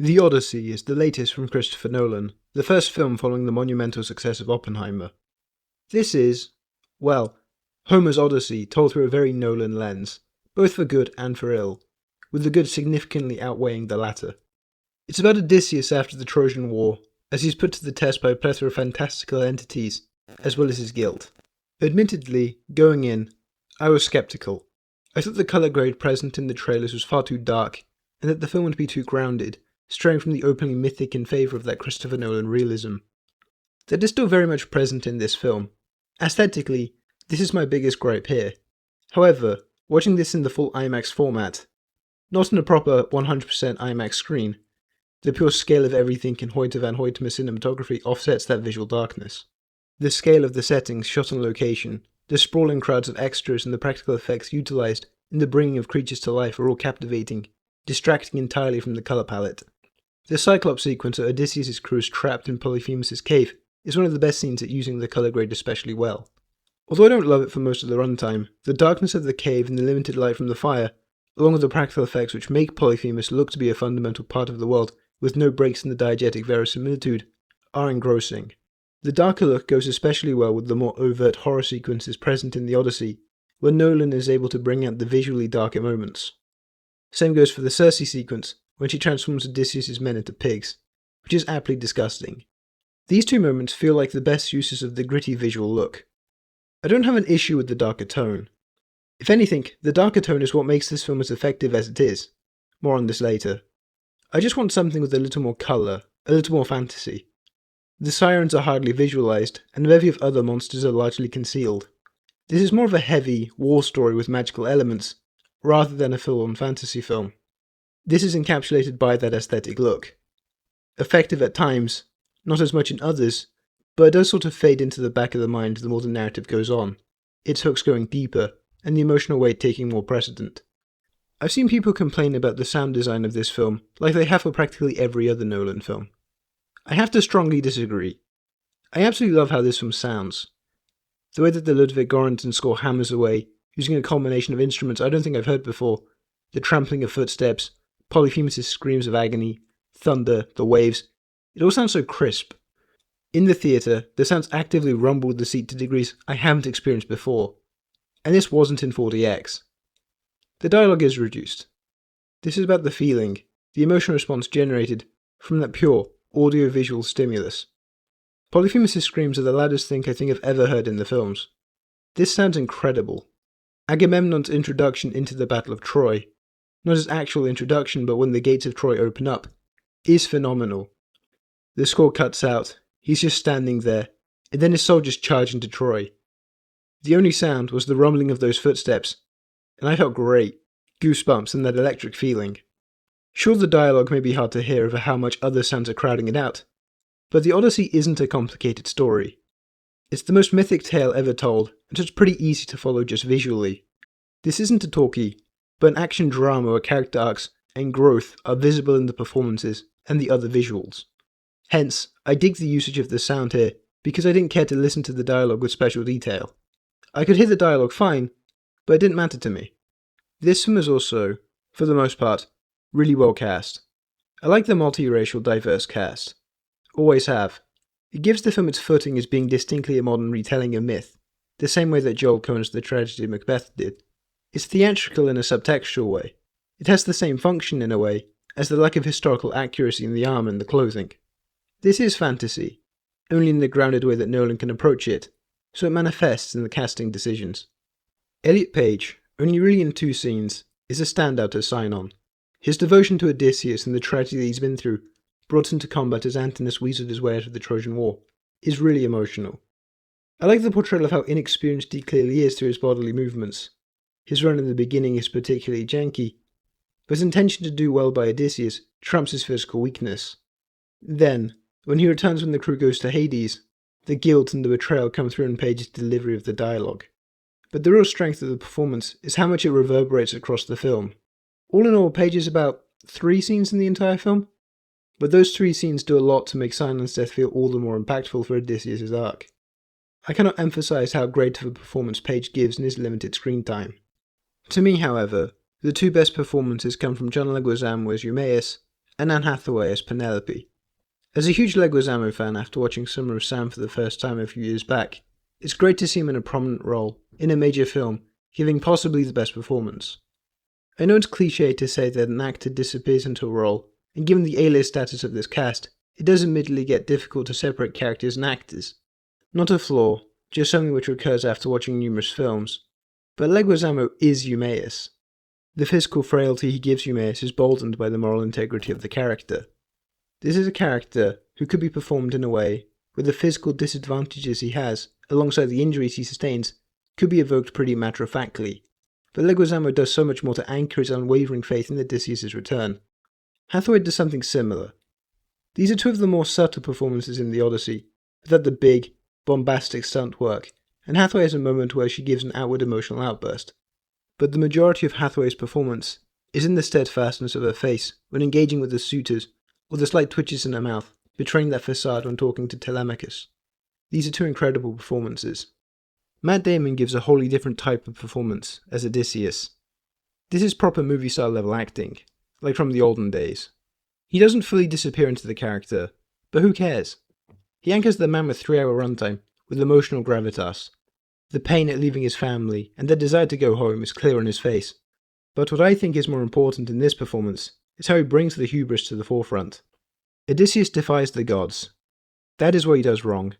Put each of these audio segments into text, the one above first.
The Odyssey is the latest from Christopher Nolan, the first film following the monumental success of Oppenheimer. This is, well, Homer's Odyssey told through a very Nolan lens, both for good and for ill, with the good significantly outweighing the latter. It's about Odysseus after the Trojan War, as he's put to the test by a plethora of fantastical entities, as well as his guilt. Admittedly, going in, I was skeptical. I thought the colour grade present in the trailers was far too dark, and that the film would be too grounded, straying from the openly mythic in favour of that Christopher Nolan realism. That is still very much present in this film. Aesthetically, this is my biggest gripe here. However, watching this in the full IMAX format, not in a proper 100% IMAX screen, the pure scale of everything in Hoyte van Hoytema cinematography offsets that visual darkness. The scale of the settings shot on location, the sprawling crowds of extras and the practical effects utilised in the bringing of creatures to life are all captivating, distracting entirely from the colour palette. The Cyclops sequence where Odysseus' crew is trapped in Polyphemus' cave is one of the best scenes at using the colour grade especially well. Although I don't love it for most of the runtime, the darkness of the cave and the limited light from the fire, along with the practical effects which make Polyphemus look to be a fundamental part of the world with no breaks in the diegetic verisimilitude, are engrossing. The darker look goes especially well with the more overt horror sequences present in the Odyssey, where Nolan is able to bring out the visually darker moments. Same goes for the Circe sequence, when she transforms Odysseus' men into pigs, which is aptly disgusting. These two moments feel like the best uses of the gritty visual look. I don't have an issue with the darker tone. If anything, the darker tone is what makes this film as effective as it is. More on this later. I just want something with a little more colour, a little more fantasy. The sirens are hardly visualised, and a bevy of other monsters are largely concealed. This is more of a heavy, war story with magical elements, rather than a full-on fantasy film. This is encapsulated by that aesthetic look. Effective at times, not as much in others, but it does sort of fade into the back of the mind the more the narrative goes on, its hooks going deeper, and the emotional weight taking more precedent. I've seen people complain about the sound design of this film, like they have for practically every other Nolan film. I have to strongly disagree. I absolutely love how this film sounds. The way that the Ludwig Göransson score hammers away, using a combination of instruments I don't think I've heard before, the trampling of footsteps, Polyphemus' screams of agony, thunder, the waves, it all sounds so crisp. In the theatre, the sounds actively rumbled the seat to degrees I haven't experienced before, and this wasn't in 4DX. The dialogue is reduced. This is about the feeling, the emotional response generated from that pure, audio-visual stimulus. Polyphemus' screams are the loudest thing I think I've ever heard in the films. This sounds incredible. Agamemnon's introduction into the Battle of Troy, not his actual introduction but when the gates of Troy open up, is phenomenal. The score cuts out, he's just standing there, and then his soldiers charge into Troy. The only sound was the rumbling of those footsteps, and I felt great, goosebumps and that electric feeling. Sure, the dialogue may be hard to hear over how much other sounds are crowding it out, but the Odyssey isn't a complicated story. It's the most mythic tale ever told, and so it's pretty easy to follow just visually. This isn't a talkie, but an action drama where character arcs and growth are visible in the performances and the other visuals. Hence, I dig the usage of the sound here, because I didn't care to listen to the dialogue with special detail. I could hear the dialogue fine, but it didn't matter to me. This film is also, for the most part, really well cast. I like the multiracial, diverse cast. Always have. It gives the film its footing as being distinctly a modern retelling of myth, the same way that Joel Coen's The Tragedy of Macbeth did. It's theatrical in a subtextual way. It has the same function, in a way, as the lack of historical accuracy in the armour and the clothing. This is fantasy, only in the grounded way that Nolan can approach it, so it manifests in the casting decisions. Elliot Page, only really in 2 scenes, is a standout as sign-on. His devotion to Odysseus and the tragedy he's been through, brought into combat as Antinous weaseled his way out of the Trojan War, is really emotional. I like the portrayal of how inexperienced he clearly is through his bodily movements. His run in the beginning is particularly janky, but his intention to do well by Odysseus trumps his physical weakness. Then, when he returns when the crew goes to Hades, the guilt and the betrayal come through in Page's delivery of the dialogue. But the real strength of the performance is how much it reverberates across the film. All in all, Page is about 3 scenes in the entire film, but those 3 scenes do a lot to make Silence Death feel all the more impactful for Odysseus' arc. I cannot emphasize how great of a performance Page gives in his limited screen time. To me, however, the 2 best performances come from John Leguizamo as Eumaeus and Anne Hathaway as Penelope. As a huge Leguizamo fan after watching Summer of Sam for the first time a few years back, it's great to see him in a prominent role, in a major film, giving possibly the best performance. I know it's cliché to say that an actor disappears into a role, and given the A-list status of this cast, it does admittedly get difficult to separate characters and actors. Not a flaw, just something which recurs after watching numerous films. But Leguizamo is Eumaeus. The physical frailty he gives Eumaeus is boldened by the moral integrity of the character. This is a character who could be performed in a way where the physical disadvantages he has, alongside the injuries he sustains, could be evoked pretty matter-of-factly. But Leguizamo does so much more to anchor his unwavering faith in Odysseus' return. Hathaway does something similar. These are two of the more subtle performances in the Odyssey, without the big, bombastic stunt work, and Hathaway has a moment where she gives an outward emotional outburst. But the majority of Hathaway's performance is in the steadfastness of her face when engaging with the suitors, or the slight twitches in her mouth, betraying that facade when talking to Telemachus. These are two incredible performances. Matt Damon gives a wholly different type of performance as Odysseus. This is proper movie-style level acting, like from the olden days. He doesn't fully disappear into the character, but who cares? He anchors the mammoth 3-hour runtime with emotional gravitas. The pain at leaving his family and the desire to go home is clear on his face. But what I think is more important in this performance is how he brings the hubris to the forefront. Odysseus defies the gods. That is what he does wrong,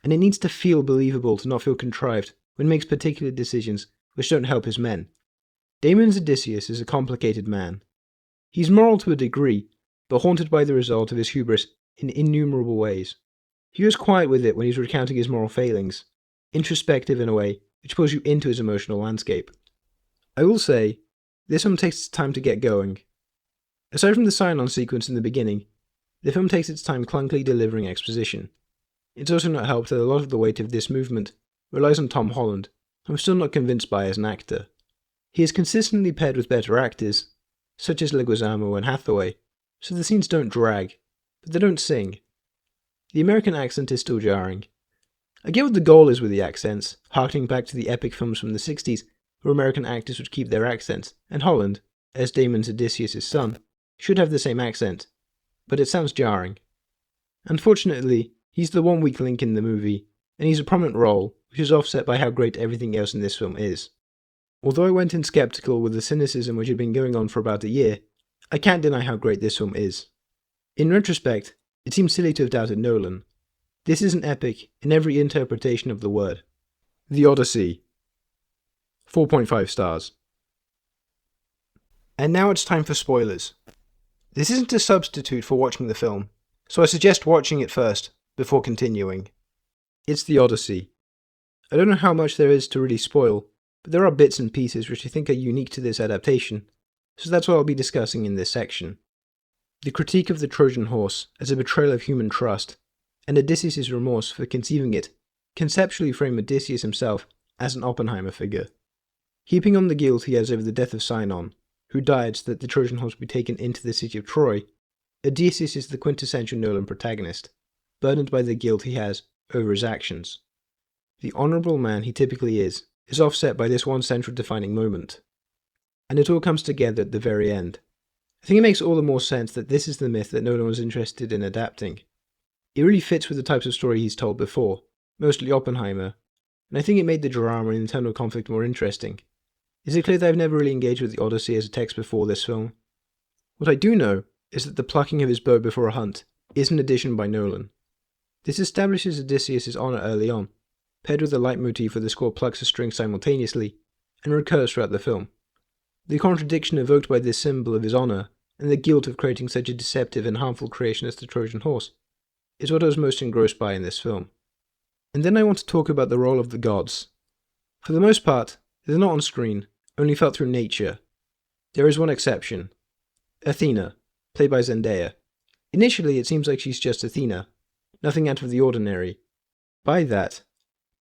and it needs to feel believable to not feel contrived when he makes particular decisions which don't help his men. Damon's Odysseus is a complicated man. He's moral to a degree, but haunted by the result of his hubris in innumerable ways. He goes quiet with it when he's recounting his moral failings, introspective in a way which pulls you into his emotional landscape. I will say, this film takes its time to get going. Aside from the sign-on sequence in the beginning, the film takes its time clunkily delivering exposition. It's also not helped that a lot of the weight of this movement relies on Tom Holland, who I'm still not convinced by as an actor. He is consistently paired with better actors, such as Leguizamo and Hathaway, so the scenes don't drag, but they don't sing. The American accent is still jarring. I get what the goal is with the accents, harkening back to the epic films from the 60s, where American actors would keep their accents, and Holland, as Damon's Odysseus' son, should have the same accent, but it sounds jarring. Unfortunately, he's the one weak link in the movie, and he's a prominent role, which is offset by how great everything else in this film is. Although I went in skeptical with the cynicism which had been going on for about a year, I can't deny how great this film is. In retrospect, it seems silly to have doubted Nolan. This is an epic in every interpretation of the word. The Odyssey. 4.5 stars. And now it's time for spoilers. This isn't a substitute for watching the film, so I suggest watching it first, before continuing. It's The Odyssey. I don't know how much there is to really spoil, but there are bits and pieces which I think are unique to this adaptation, so that's what I'll be discussing in this section. The critique of the Trojan horse as a betrayal of human trust, and Odysseus' remorse for conceiving it, conceptually frame Odysseus himself as an Oppenheimer figure. Heaping on the guilt he has over the death of Sinon, who died so that the Trojan horse would be taken into the city of Troy, Odysseus is the quintessential Nolan protagonist, burdened by the guilt he has over his actions. The honourable man he typically is offset by this one central defining moment. And it all comes together at the very end. I think it makes all the more sense that this is the myth that Nolan was interested in adapting. It really fits with the types of story he's told before, mostly Oppenheimer, and I think it made the drama and internal conflict more interesting. Is it clear that I've never really engaged with the Odyssey as a text before this film? What I do know is that the plucking of his bow before a hunt is an addition by Nolan. This establishes Odysseus' honour early on, paired with a leitmotif where the score plucks a string simultaneously, and recurs throughout the film. The contradiction evoked by this symbol of his honour, and the guilt of creating such a deceptive and harmful creation as the Trojan horse, is what I was most engrossed by in this film. And then I want to talk about the role of the gods. For the most part, they're not on screen, only felt through nature. There is one exception. Athena, played by Zendaya. Initially it seems like she's just Athena, nothing out of the ordinary. By that,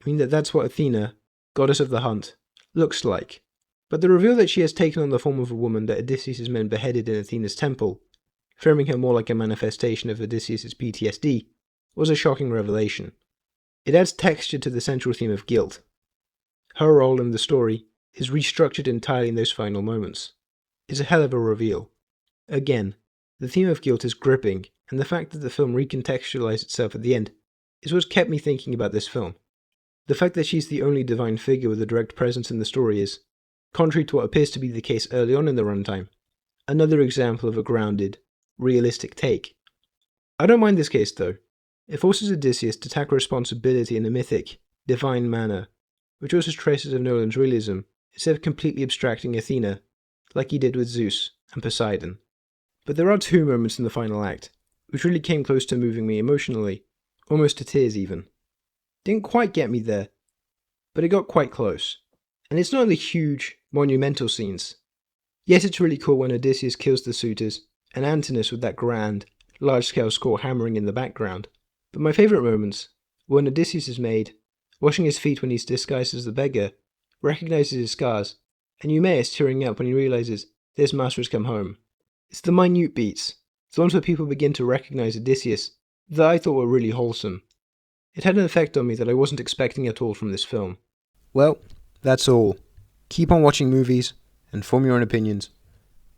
I mean that that's what Athena, goddess of the hunt, looks like. But the reveal that she has taken on the form of a woman that Odysseus' men beheaded in Athena's temple, framing her more like a manifestation of Odysseus' PTSD, was a shocking revelation. It adds texture to the central theme of guilt. Her role in the story is restructured entirely in those final moments. It's a hell of a reveal. Again, The theme of guilt is gripping, and the fact that the film recontextualized itself at the end is what kept me thinking about this film. The fact that she's the only divine figure with a direct presence in the story is, contrary to what appears to be the case early on in the runtime, another example of a grounded, realistic take. I don't mind this case though. It forces Odysseus to tackle responsibility in a mythic, divine manner, which also has traces of Nolan's realism, instead of completely abstracting Athena, like he did with Zeus and Poseidon. But there are two moments in the final act, which really came close to moving me emotionally, almost to tears even. Didn't quite get me there, but it got quite close. And it's not the huge, monumental scenes. Yes, it's really cool when Odysseus kills the suitors, and Antinous with that grand, large-scale score hammering in the background. But my favourite moments were when Odysseus is made, washing his feet when he's disguised as the beggar, recognises his scars, and Eumaeus tearing up when he realises that his master has come home. It's the minute beats, the ones where people begin to recognise Odysseus, that I thought were really wholesome. It had an effect on me that I wasn't expecting at all from this film. Well, that's all. Keep on watching movies, and form your own opinions.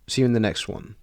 See you in the next one.